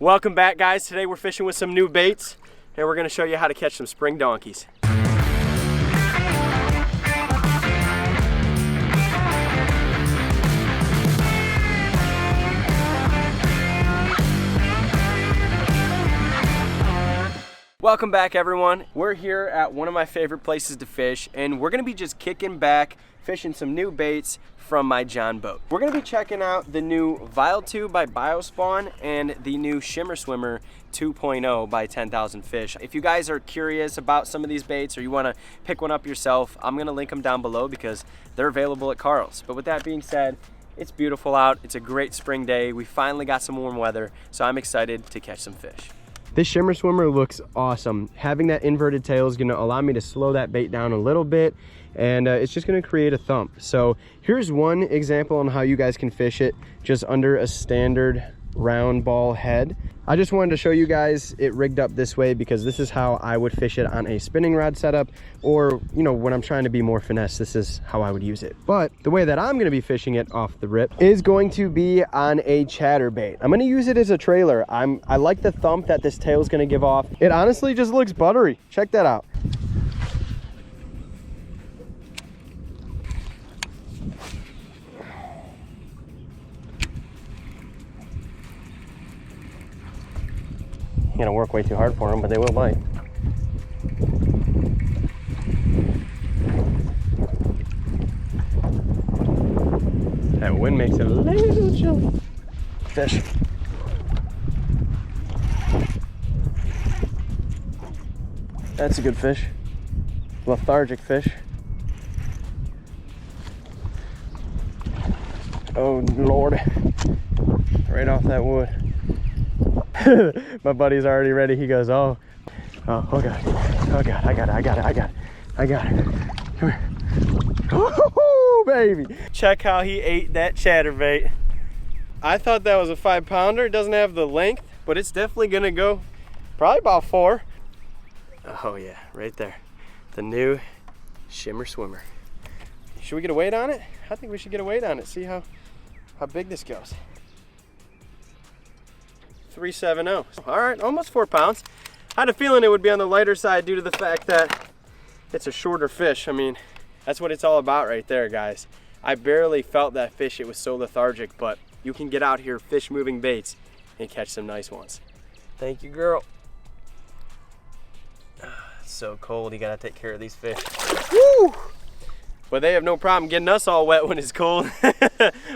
Welcome back, guys. Today we're fishing with some new baits and we're going to show you how to catch some spring donkeys. Welcome back, everyone. We're here at one of my favorite places to fish, and we're gonna be just kicking back, fishing some new baits from my John boat. We're gonna be checking out the new 𝗙𝗹𝗶𝗹 by BioSpawn and the new 𝗙𝗹𝗶𝗶𝗹 2.0 by 10,000 Fish. If you guys are curious about some of these baits or you wanna pick one up yourself, I'm gonna link them down below because they're available at Karl's. But with that being said, it's beautiful out. It's a great spring day. We finally got some warm weather, so I'm excited to catch some fish. This 𝗙𝗹𝗶𝗶𝗹 looks awesome. Having that inverted tail is gonna allow me to slow that bait down a little bit, and it's just gonna create a thump. So here's one example on how you guys can fish it just under a standard round ball head. I just wanted to show you guys it rigged up this way because this is how I would fish it on a spinning rod setup, or when I'm trying to be more finesse, this is how I would use it. But the way that I'm going to be fishing it off the rip is going to be on a chatterbait. I'm going to use it as a trailer. I like the thump that this tail is going to give off. It honestly just looks buttery. Check that out. You're gonna work way too hard for them, but they will bite. That wind makes it a little chilly. Fish. That's a good fish. Lethargic fish. Oh Lord. Right off that wood. My buddy's already ready. He goes, oh God, oh God, I got it. Come here. Oh, baby. Check how he ate that chatterbait. I thought that was a 5-pounder. It doesn't have the length, but it's definitely gonna go probably about 4. Oh yeah, right there. The new 𝗙𝗹𝗶𝗹. Should we get a weight on it? I think we should get a weight on it. See how big this goes. 370. All right, almost 4 pounds. I had a feeling it would be on the lighter side due to the fact that it's a shorter fish. I mean, that's what it's all about right there, guys. I barely felt that fish. It was so lethargic, but you can get out here, fish moving baits, and catch some nice ones. Thank you, girl. It's so cold. You gotta take care of these fish. Woo! But they have no problem getting us all wet when it's cold.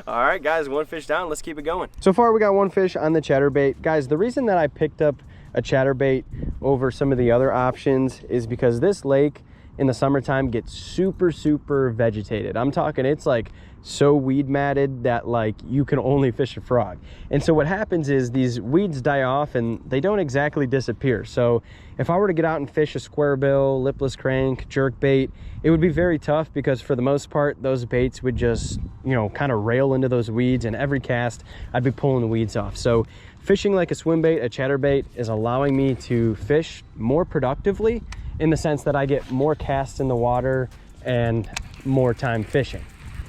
All right, guys, one fish down. Let's keep it going. So far, we got one fish on the chatterbait. Guys, the reason that I picked up a chatterbait over some of the other options is because this lake in the summertime gets super vegetated. I'm talking, it's like so weed matted that like you can only fish a frog. And so what happens is these weeds die off and they don't exactly disappear. So if I were to get out and fish a square bill, lipless crank, jerk bait, it would be very tough because for the most part, those baits would just, kind of rail into those weeds, and every cast I'd be pulling the weeds off. So fishing like a swim bait, a chatterbait, is allowing me to fish more productively in the sense that I get more casts in the water and more time fishing.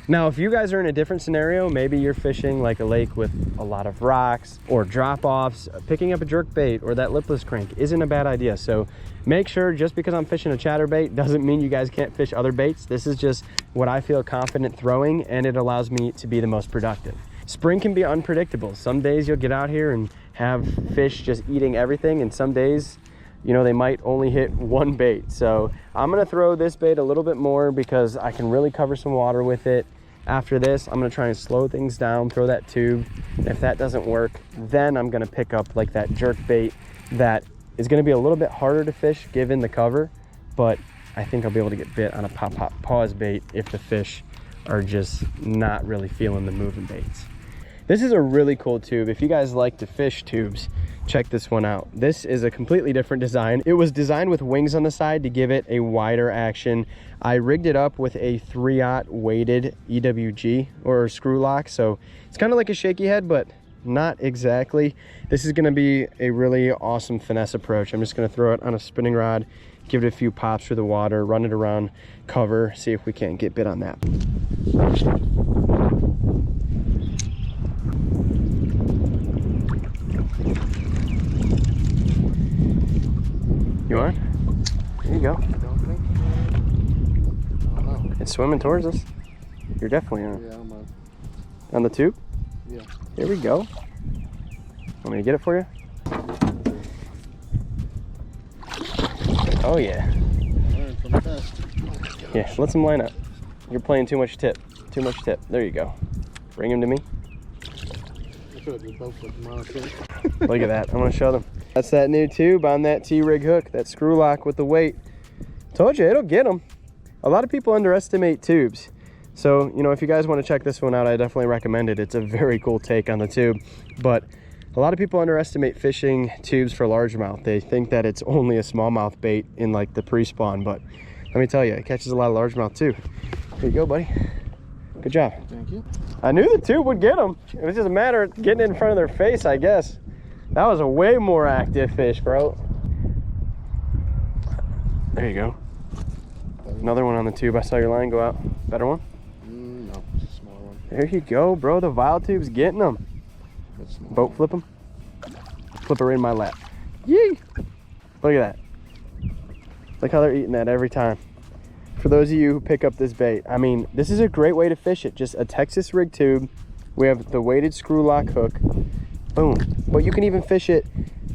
Now, if you guys are in a different scenario, maybe you're fishing like a lake with a lot of rocks or drop-offs, picking up a jerk bait or that lipless crank isn't a bad idea. So make sure, just because I'm fishing a chatterbait doesn't mean you guys can't fish other baits. This is just what I feel confident throwing, and it allows me to be the most productive. Spring can be unpredictable. Some days you'll get out here and have fish just eating everything, and some days they might only hit one bait. So I'm gonna throw this bait a little bit more because I can really cover some water with it. After this, I'm gonna try and slow things down, throw that tube. If that doesn't work, then I'm gonna pick up like that jerk bait that is gonna be a little bit harder to fish given the cover, but I think I'll be able to get bit on a pop pause bait if the fish are just not really feeling the moving baits. This is a really cool tube. If you guys like to fish tubes, check this one out. This is a completely different design. It was designed with wings on the side to give it a wider action. I rigged it up with a 3/0 weighted EWG or screw lock. So it's kind of like a shaky head, but not exactly. This is gonna be a really awesome finesse approach. I'm just gonna throw it on a spinning rod, give it a few pops through the water, run it around cover, see if we can't get bit on that. You want? There you go. It's swimming towards us. You're definitely on. Yeah, I'm on. On the tube? Yeah. Here we go. Want me to get it for you? Oh yeah. Learn from the best. Yeah, let them line up. You're playing too much tip. Too much tip. There you go. Bring him to me. I could have just both put them on too. Look at that. I'm gonna show them. That's that new tube on that T-rig hook, that screw lock with the weight. Told you, it'll get them. A lot of people underestimate tubes. So, you know, if you guys want to check this one out, I definitely recommend it. It's a very cool take on the tube. But a lot of people underestimate fishing tubes for largemouth. They think that it's only a smallmouth bait in like the pre-spawn, but let me tell you, it catches a lot of largemouth too. Here you go, buddy. Good job. Thank you. I knew the tube would get them. It was just a matter of getting it in front of their face, I guess. That was a way more active fish, bro. There you go. Another one on the tube. I saw your line go out. Better one? No, it's a smaller one. There you go, bro. The vial tube's getting them. Boat flip them. Flip it right in my lap. Yee! Look at that. Look how they're eating that every time. For those of you who pick up this bait, I mean, this is a great way to fish it. Just a Texas rig tube. We have the weighted screw lock hook. Boom. But you can even fish it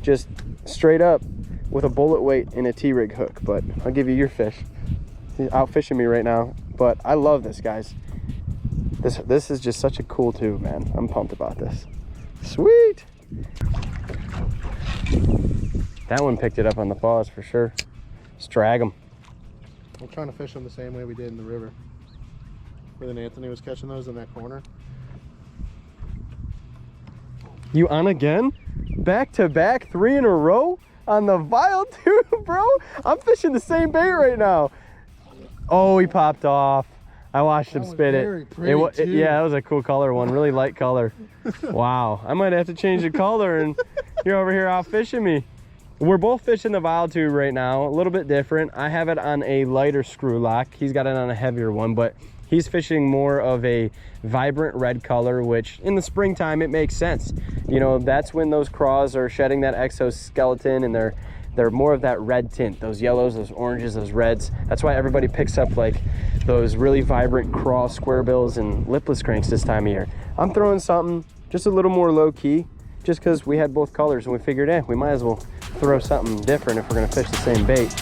just straight up with a bullet weight and a T-rig hook. But I'll give you your fish. He's out fishing me right now. But I love this, guys. This is just such a cool tube, man. I'm pumped about this. Sweet. That one picked it up on the paws for sure. Just drag them. I'm trying to fish them the same way we did in the river. Where then Anthony was catching those in that corner. You on again? Back to back, 3 in a row on the vial tube, bro. I'm fishing the same bait right now. Oh, he popped off. I watched him spit it. Yeah, that was a cool color one, really light color. Wow, I might have to change the color and you're over here out fishing me. We're both fishing the vial tube right now, a little bit different. I have it on a lighter screw lock. He's got it on a heavier one, but he's fishing more of a vibrant red color, which in the springtime, it makes sense. You know, that's when those craws are shedding that exoskeleton and they're more of that red tint, those yellows, those oranges, those reds. That's why everybody picks up like those really vibrant craw square bills and lipless cranks this time of year. I'm throwing something just a little more low key, just because we had both colors and we figured, we might as well throw something different if we're gonna fish the same bait.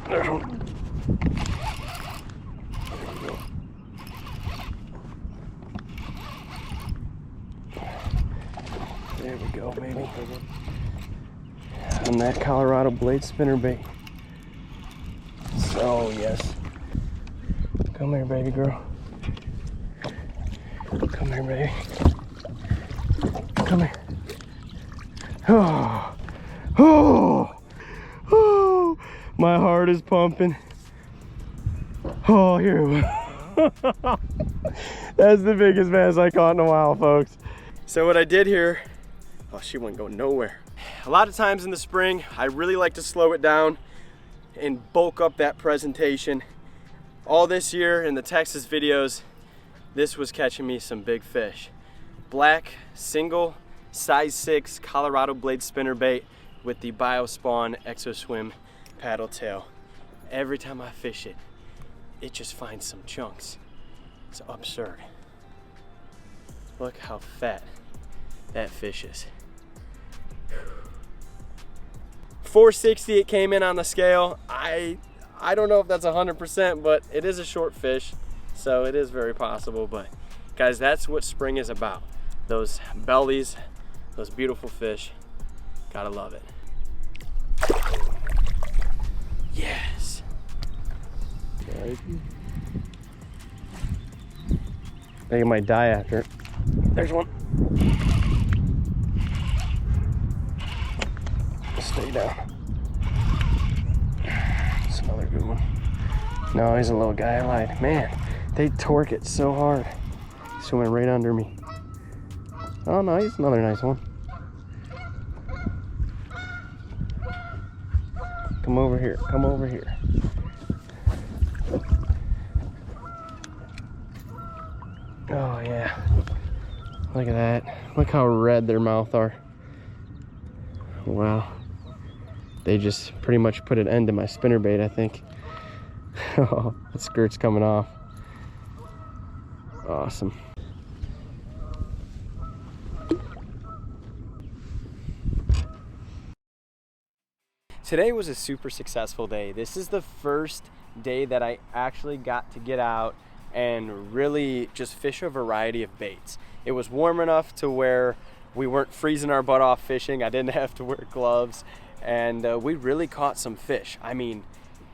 There's one. There we go, baby. On that Colorado blade spinner bait. So, yes. Come here, baby girl. Come here, baby. Come here. Oh, oh, oh. My heart is pumping. Oh, here we go. That's the biggest bass I caught in a while, folks. So what I did here, oh, she wouldn't go nowhere. A lot of times in the spring, I really like to slow it down and bulk up that presentation. All this year in the Texas videos, this was catching me some big fish. Black, single, size 6 Colorado blade spinner bait with the BioSpawn ExoSwim paddle tail. Every time I fish it, it just finds some chunks. It's absurd. Look how fat that fish is. 460 it came in on the scale. I don't know if that's 100%, but it is a short fish, so it is very possible. But guys, that's what spring is about. Those bellies, those beautiful fish. Gotta love it. Yes. I think it might die after it. There's one. Stay down. That's another good one. No, he's a little guy. I lied. Man, they torque it so hard. Swimming right under me. Oh, nice. Another nice one. Come over here. Come over here. Oh, yeah. Look at that. Look how red their mouth are. Wow. They just pretty much put an end to my spinnerbait, I think. Oh, the skirt's coming off. Awesome. Today was a super successful day. This is the first day that I actually got to get out and really just fish a variety of baits. It was warm enough to where we weren't freezing our butt off fishing. I didn't have to wear gloves, and we really caught some fish. I mean,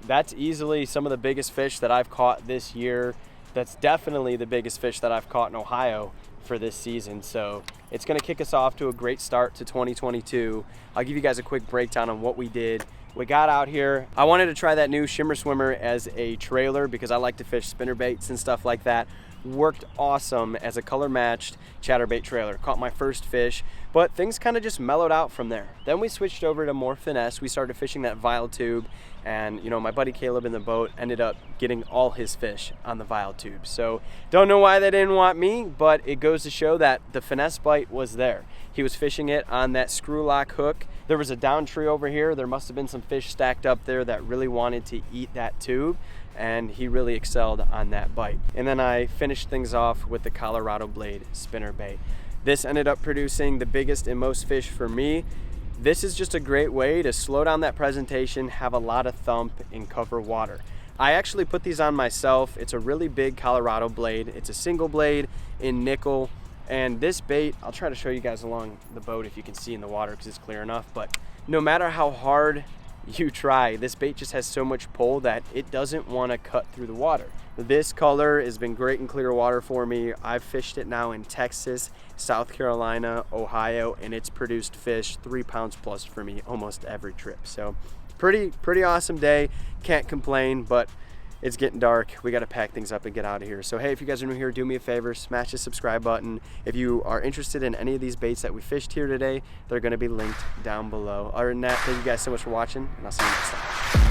that's easily some of the biggest fish that I've caught this year. That's definitely the biggest fish that I've caught in Ohio for this season. So it's gonna kick us off to a great start to 2022. I'll give you guys a quick breakdown on what we did. We got out here. I wanted to try that new 𝗙𝗰𝗶𝗹 as a trailer because I like to fish spinnerbaits and stuff like that. Worked awesome as a color matched chatterbait trailer. Caught my first fish, but things kind of just mellowed out from there. Then we switched over to more finesse. We started fishing that vial tube, and you know, my buddy Caleb in the boat ended up getting all his fish on the vial tube. So don't know why they didn't want me, but it goes to show that the finesse bite was there. He was fishing it on that screw lock hook. There was a down tree over here. There must have been some fish stacked up there that really wanted to eat that tube, and he really excelled on that bite. And then I finished things off with the Colorado Blade spinnerbait. This ended up producing the biggest and most fish for me. This is just a great way to slow down that presentation, have a lot of thump, and cover water. I actually put these on myself. It's a really big Colorado Blade. It's a single blade in nickel. And this bait, I'll try to show you guys along the boat if you can see in the water because it's clear enough, but no matter how hard you try, this bait just has so much pull that it doesn't want to cut through the water. This color has been great in clear water for me. I've fished it now in Texas, South Carolina, Ohio, and it's produced fish 3 pounds plus for me almost every trip. So pretty awesome day. Can't complain, but it's getting dark. We got to pack things up and get out of here. So hey, if you guys are new here, do me a favor, smash the subscribe button. If you are interested in any of these baits that we fished here today, they're going to be linked down below. Other than that, thank you guys so much for watching, and I'll see you next time.